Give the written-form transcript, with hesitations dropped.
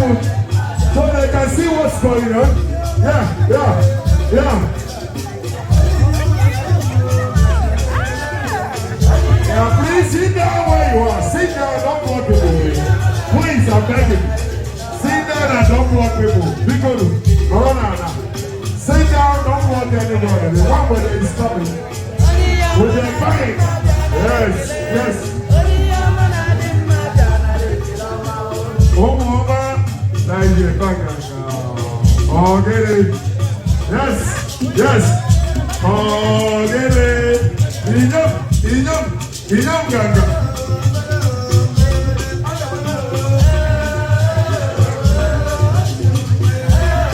food so they can see what's going on. Yeah. Yeah, please sit down where you are. Sit down, don't block people. Please, I'm begging. Sit down and don't block people. Because, Corona, sit down, don't block anybody. The one where is coming. With their bike. Yes. Oh, mama. Now you're back. Oh, get it. Yes. Oh, get it. Enough, Ganga.